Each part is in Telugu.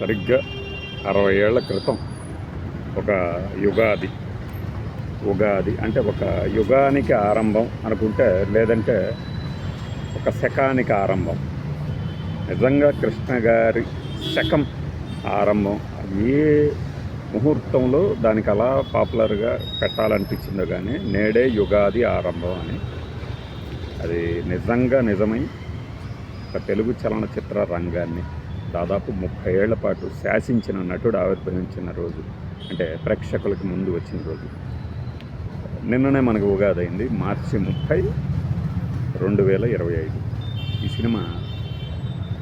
సరిగ్గా 60 ఏళ్ల క్రితం ఒక యుగాది ఉగాది అంటే ఒక యుగానికి ఆరంభం అనుకుంటే, లేదంటే ఒక శకానికి ఆరంభం. నిజంగా కృష్ణ గారి శకం ఆరంభం ఏ ముహూర్తంలో దానికి అలా పాపులర్గా పెట్టాలనిపించిందో కానీ నేడే యుగాది ఆరంభం అని అది నిజంగా నిజమై ఒక తెలుగు చలనచిత్ర రంగాన్ని దాదాపు 30 ఏళ్ల పాటు శాసించిన నటుడు ఆవిర్భవించిన రోజు, అంటే ప్రేక్షకులకి ముందు వచ్చిన రోజు నిన్ననే మనకు ఉగాది అయింది. మార్చి 30, 2025. ఈ సినిమా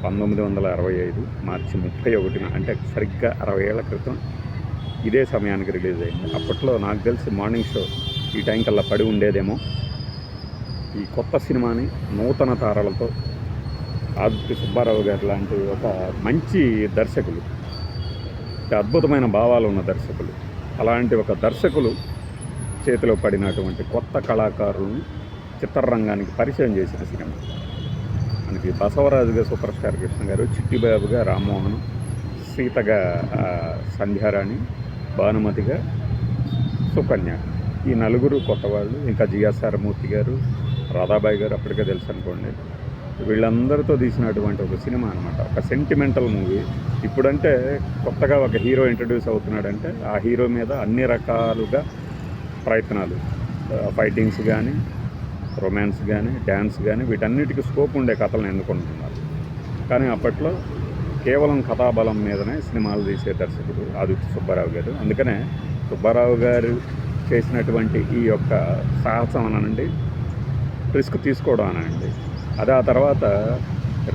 1965 మార్చి 31న, అంటే సరిగ్గా 60 ఏళ్ల క్రితం ఇదే సమయానికి రిలీజ్ అయింది. అప్పట్లో నాకు తెలిసి మార్నింగ్ షో ఈ టైం కల్లా పడి ఉండేదేమో. ఈ కొత్త సినిమాని నూతన తారలతో ఆదిత్య సుబ్బారావు గారు లాంటి ఒక మంచి దర్శకులు, అద్భుతమైన భావాలు ఉన్న దర్శకులు, అలాంటి ఒక దర్శకులు చేతిలో పడినటువంటి కొత్త కళాకారులను చిత్రరంగానికి పరిచయం చేసిన సినిమా. మనకి బసవరాజుగా సూపర్ స్టార్ కృష్ణ గారు, చిట్టిబాబుగా రామ్మోహన్, సీతగా సంధ్యారాణి, భానుమతిగా సుకన్య, ఈ నలుగురు కొత్త వాళ్ళు. ఇంకా జిఎస్ఆర్ మూర్తి గారు, రాధాబాయి గారు అప్పటికే తెలుసు అనుకోండి. వీళ్ళందరితో తీసినటువంటి ఒక సినిమా అనమాట. ఒక సెంటిమెంటల్ మూవీ. ఇప్పుడంటే కొత్తగా ఒక హీరో ఇంట్రడ్యూస్ అవుతున్నాడంటే ఆ హీరో మీద అన్ని రకాలుగా ప్రయత్నాలు, ఫైటింగ్స్ కానీ, రొమాన్స్ కానీ, డ్యాన్స్ కానీ, వీటన్నిటికీ స్కోప్ ఉండే కథలను ఎన్నుకుంటున్నారు. కానీ అప్పట్లో కేవలం కథాబలం మీదనే సినిమాలు తీసే దర్శకుడు ఆదిత్య సుబ్బారావు గారు. అందుకనే సుబ్బారావు గారు చేసినటువంటి ఈ యొక్క సాహసం అనండి, రిస్క్ తీసుకోవడం అనండి, అది ఆ తర్వాత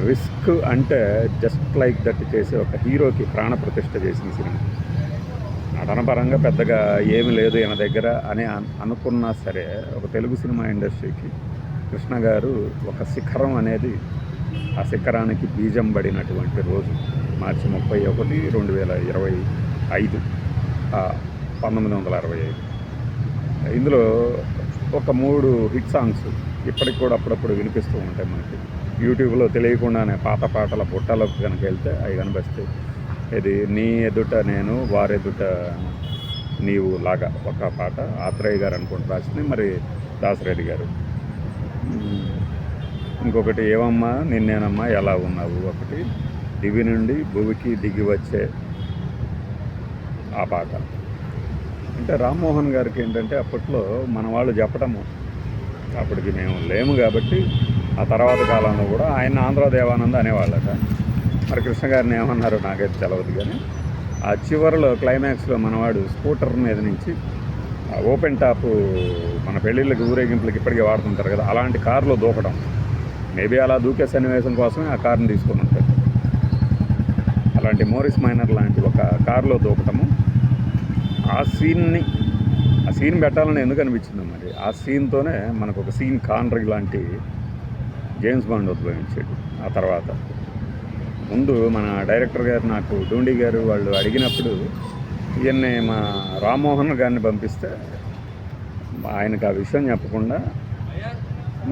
రిస్క్ అంటే జస్ట్ లైక్ దట్ చేసే ఒక హీరోకి ప్రాణప్రతిష్ఠ చేసిన సినిమా. నటనపరంగా పెద్దగా ఏమి లేదు ఈయన దగ్గర అని అనుకున్నా సరే, ఒక తెలుగు సినిమా ఇండస్ట్రీకి కృష్ణ గారు ఒక శిఖరం అనేది, ఆ శిఖరానికి బీజం పడినటువంటి రోజు మార్చి 31, 2025, 1965. ఇందులో ఒక 3 హిట్ సాంగ్స్ ఇప్పటికి కూడా అప్పుడప్పుడు వినిపిస్తూ ఉంటాయి మనకి. యూట్యూబ్లో తెలియకుండానే పాత పాటల బుట్టలకు కనుక వెళ్తే అవి కనిపిస్తాయి. ఇది నీ ఎదుట నేను వారెదుట నీవు లాగా ఒక పాట ఆత్రేయ గారు అనుకుంటూ రాసింది, మరి దాసరెడ్డి గారు. ఇంకొకటి ఏమమ్మా నిన్నేనమ్మా ఎలా ఉన్నావు, ఒకటి దివి నుండి భూమికి దిగి వచ్చే ఆ పాట. అంటే రామ్మోహన్ గారికి ఏంటంటే అప్పట్లో మన వాళ్ళు చెప్పడము, అప్పటికి మేము లేము కాబట్టి ఆ తర్వాత కాలంలో కూడా ఆయన ఆంధ్ర దేవానంద అనేవాళ్ళట. మరి కృష్ణ గారిని ఏమన్నారో నాకైతే తెలవదు. కానీ ఆ చివరిలో క్లైమాక్స్లో మనవాడు స్కూటర్ మీద నుంచి ఓపెన్ టాప్, మన పెళ్ళిళ్ళకి ఊరేగింపులకి ఇప్పటికే వాడుతుంటారు కదా, అలాంటి కారులో దూకడం, మేబీ అలా దూకే సన్నివేశం కోసమే ఆ కారుని తీసుకొని ఉంటారు. అలాంటి మోరిస్ మైనర్ లాంటి ఒక కారులో దూకటము, ఆ సీన్ పెట్టాలని ఎందుకు అనిపించిందో మరి. ఆ సీన్తోనే మనకు ఒక సీన్ కాన్రీ లాంటి జేమ్స్ బాండ్ ఉద్భవించాడు. ఆ తర్వాత ముందు మన డైరెక్టర్ గారు, నాకు డూండి గారు వాళ్ళు అడిగినప్పుడు ఈయన్ని మా రామ్మోహన్ గారిని పంపిస్తే ఆయనకు ఆ విషయం చెప్పకుండా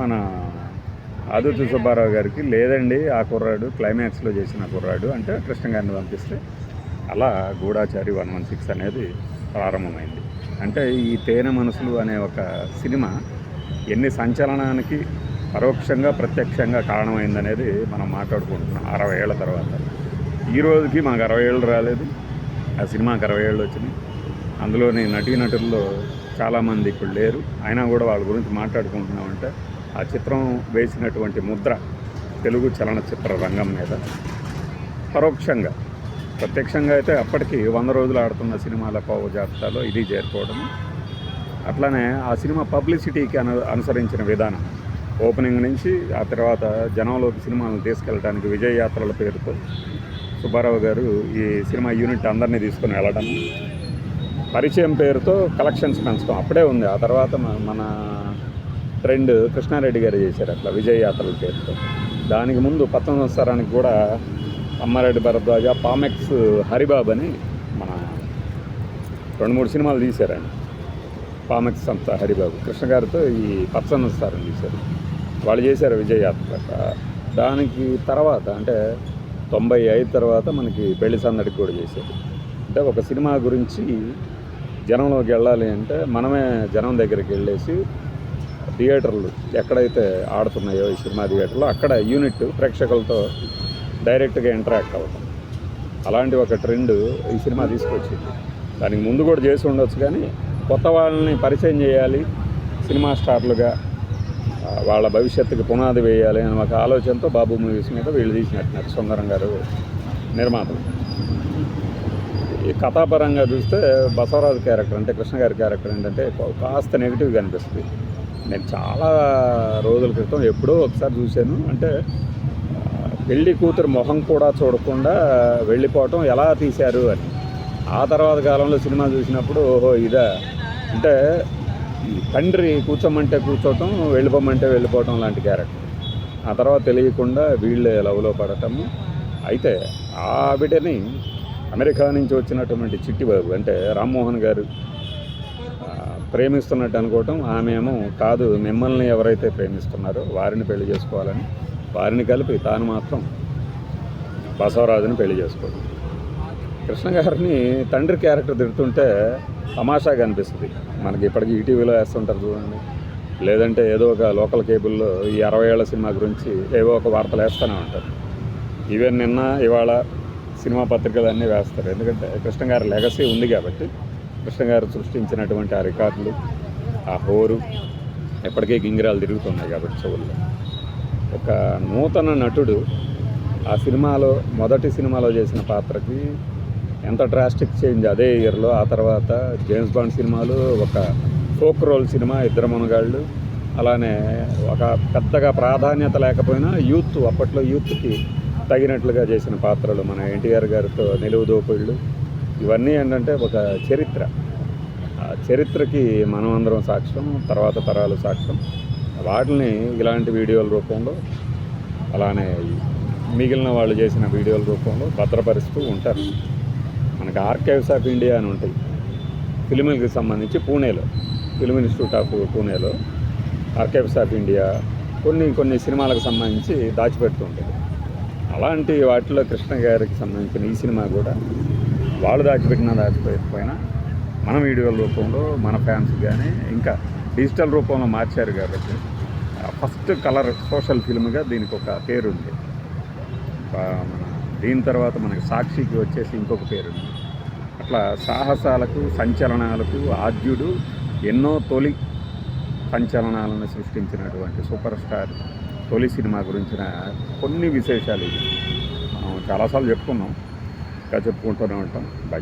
మన ఆదిత్య సుబ్బారావు గారికి, లేదండి ఆ కుర్రాడు క్లైమాక్స్లో చేసిన కుర్రాడు అంటే కృష్ణ గారిని పంపిస్తే అలా గూఢాచారి 116 అనేది ప్రారంభమైంది. అంటే ఈ తేనె మనసులు అనే ఒక సినిమా ఎన్ని సంచలనానికి పరోక్షంగా ప్రత్యక్షంగా కారణమైందనేది మనం మాట్లాడుకుంటున్నాం 60 ఏళ్ల తర్వాత. ఈ రోజుకి మాకు 60 ఏళ్ళు రాలేదు, ఆ సినిమాకి 60 ఏళ్ళు వచ్చినాయి. అందులోని నటీనటుల్లో చాలామంది ఇప్పుడు లేరు, అయినా కూడా వాళ్ళ గురించి మాట్లాడుకుంటున్నామంటే ఆ చిత్రం వేసినటువంటి ముద్ర తెలుగు చలనచిత్ర రంగం మీద పరోక్షంగా, ప్రత్యక్షంగా అయితే అప్పటికి 100 రోజులు ఆడుతున్న సినిమాల పావు జాబితాలో ఇది చేరుకోవడం. అట్లానే ఆ సినిమా పబ్లిసిటీకి అనుసరించిన విధానం, ఓపెనింగ్ నుంచి ఆ తర్వాత జనంలోకి సినిమాలను తీసుకెళ్ళడానికి విజయ యాత్రల పేరుతో సుబ్బారావు గారు ఈ సినిమా యూనిట్ అందరినీ తీసుకుని వెళ్ళడం, పరిచయం పేరుతో కలెక్షన్స్ పెంచడం అప్పుడే ఉంది. ఆ తర్వాత మన ట్రెండ్ కృష్ణారెడ్డి గారు చేశారు అట్లా విజయ యాత్రల పేరుతో. దానికి ముందు 19వ సంవత్సరానికి కూడా అమ్మారెడ్డి భరద్వాజ, పామెక్స్ హరిబాబు అని మన 2-3 సినిమాలు తీశారండి. పామెక్స్ సంస్థ హరిబాబు కృష్ణ గారితో ఈ 19వ సంవత్సరం తీశారు. వాళ్ళు చేశారు విజయ యాత్ర. దానికి తర్వాత అంటే 95 తర్వాత మనకి పెళ్లి సందడికి కూడా చేశారు. అంటే ఒక సినిమా గురించి జనంలోకి వెళ్ళాలి అంటే మనమే జనం దగ్గరికి వెళ్ళేసి థియేటర్లు ఎక్కడైతే ఆడుతున్నాయో ఈ సినిమా థియేటర్లో అక్కడ యూనిట్ ప్రేక్షకులతో డైరెక్ట్గా ఇంటరాక్ట్ అవ్వడం, అలాంటి ఒక ట్రెండ్ ఈ సినిమా తీసుకొచ్చింది. దానికి ముందు కూడా చేసి ఉండొచ్చు, కానీ కొత్త వాళ్ళని పరిచయం చేయాలి, సినిమా స్టార్లుగా వాళ్ళ భవిష్యత్తుకి పునాది వేయాలి అని ఒక ఆలోచనతో బాబు మూవీస్ మీద వీళ్ళు తీసినట్టున్నారు సుందరం గారు నిర్మాతలు. ఈ కథాపరంగా చూస్తే బసవరాజు క్యారెక్టర్ అంటే కృష్ణ గారి క్యారెక్టర్ ఏంటంటే కాస్త నెగిటివ్గా అనిపిస్తుంది. నేను చాలా రోజుల క్రితం ఎప్పుడో ఒకసారి చూశాను. అంటే పెళ్లి కూతురు మొహం కూడా చూడకుండా వెళ్ళిపోవటం ఎలా తీశారు అని. ఆ తర్వాత కాలంలో సినిమా చూసినప్పుడు ఓహో ఇదా అంటే తండ్రి కూర్చోమంటే కూర్చోవటం, వెళ్ళిపోమంటే వెళ్ళిపోవటం లాంటి క్యారెక్టర్. ఆ తర్వాత తెలియకుండా వీళ్ళే లవ్లో పడటము. అయితే ఆవిడని అమెరికా నుంచి వచ్చినటువంటి చిట్టిబాబు అంటే రామ్మోహన్ గారు ప్రేమిస్తున్నట్టు అనుకోవటం, ఆమె ఏమో కాదు మిమ్మల్ని ఎవరైతే ప్రేమిస్తున్నారో వారిని పెళ్లి చేసుకోవాలని వారిని కలిపి తాను మాత్రం బసవరాజుని పెళ్లి చేసుకోవడం. కృష్ణ గారిని తండ్రి క్యారెక్టర్ తిడుతుంటే తమాషాగా అనిపిస్తుంది మనకి. ఇప్పటికీ ఈటీవీలో వేస్తుంటారు చూడండి, లేదంటే ఏదో ఒక లోకల్ కేబుల్లో ఈ 60 ఏళ్ల సినిమా గురించి ఏవో ఒక వార్తలు వేస్తూనే ఉంటారు. ఈవెన్ నిన్న ఇవాళ సినిమా పత్రికలు అన్నీ వేస్తారు. ఎందుకంటే కృష్ణ గారి లెగసీ ఉంది కాబట్టి, కృష్ణ గారు సృష్టించినటువంటి ఆ రికార్డులు, ఆ హోరు ఎప్పటికీ గింగిరాలు తిరుగుతున్నాయి కాబట్టి చెవుల్లో. ఒక నూతన నటుడు ఆ సినిమాలో మొదటి సినిమాలో చేసిన పాత్రకి ఎంత డ్రాస్టిక్ చేంజ్ అదే ఇయర్లో. ఆ తర్వాత జేమ్స్ బాండ్ సినిమాలు, ఒక ఫోక్ రోల్ సినిమా ఇద్దరు మునగాళ్ళు, అలానే ఒక పెద్దగా ప్రాధాన్యత లేకపోయినా యూత్ అప్పట్లో యూత్కి తగినట్లుగా చేసిన పాత్రలు, మన ఎన్టీఆర్ గారితో నిలువు దోపిళ్ళు, ఇవన్నీ ఏంటంటే ఒక చరిత్ర. ఆ చరిత్రకి మనం అందరం సాక్ష్యం, తర్వాత తరాలు సాక్ష్యం. వాటిని ఇలాంటి వీడియోల రూపంలో అలానే మిగిలిన వాళ్ళు చేసిన వీడియోల రూపంలో భద్రపరుస్తూ ఉంటారు. మనకి ఆర్కైవ్స్ ఆఫ్ ఇండియా అని ఉంటాయి ఫిల్మ్కి సంబంధించి, పూణేలో ఫిల్మ్ ఇన్స్టిట్యూట్ ఆఫ్ పూణేలో ఆర్కైవ్స్ ఆఫ్ ఇండియా కొన్ని సినిమాలకు సంబంధించి దాచిపెడుతూ ఉంటుంది. అలాంటి వాటిలో కృష్ణ గారికి సంబంధించిన ఈ సినిమా కూడా వాళ్ళు దాచిపెట్టకపోయినా మన వీడియోల రూపంలో మన ఫ్యాన్స్ కానీ ఇంకా డిజిటల్ రూపంలో మార్చారు కాబట్టి ఫస్ట్ కలర్ సోషల్ ఫిల్మ్గా దీనికి ఒక పేరు ఉంది. మన దీని తర్వాత మనకి సాక్షికి వచ్చేసి ఇంకొక పేరు ఉంది. అట్లా సాహసాలకు, సంచలనాలకు ఆద్యుడు, ఎన్నో తొలి సంచలనాలను సృష్టించినటువంటి సూపర్ స్టార్ తొలి సినిమా గురించిన కొన్ని విశేషాలు ఇది. మనం చాలాసార్లు చెప్పుకున్నాం, ఇంకా చెప్పుకుంటూనే ఉంటాం. బై.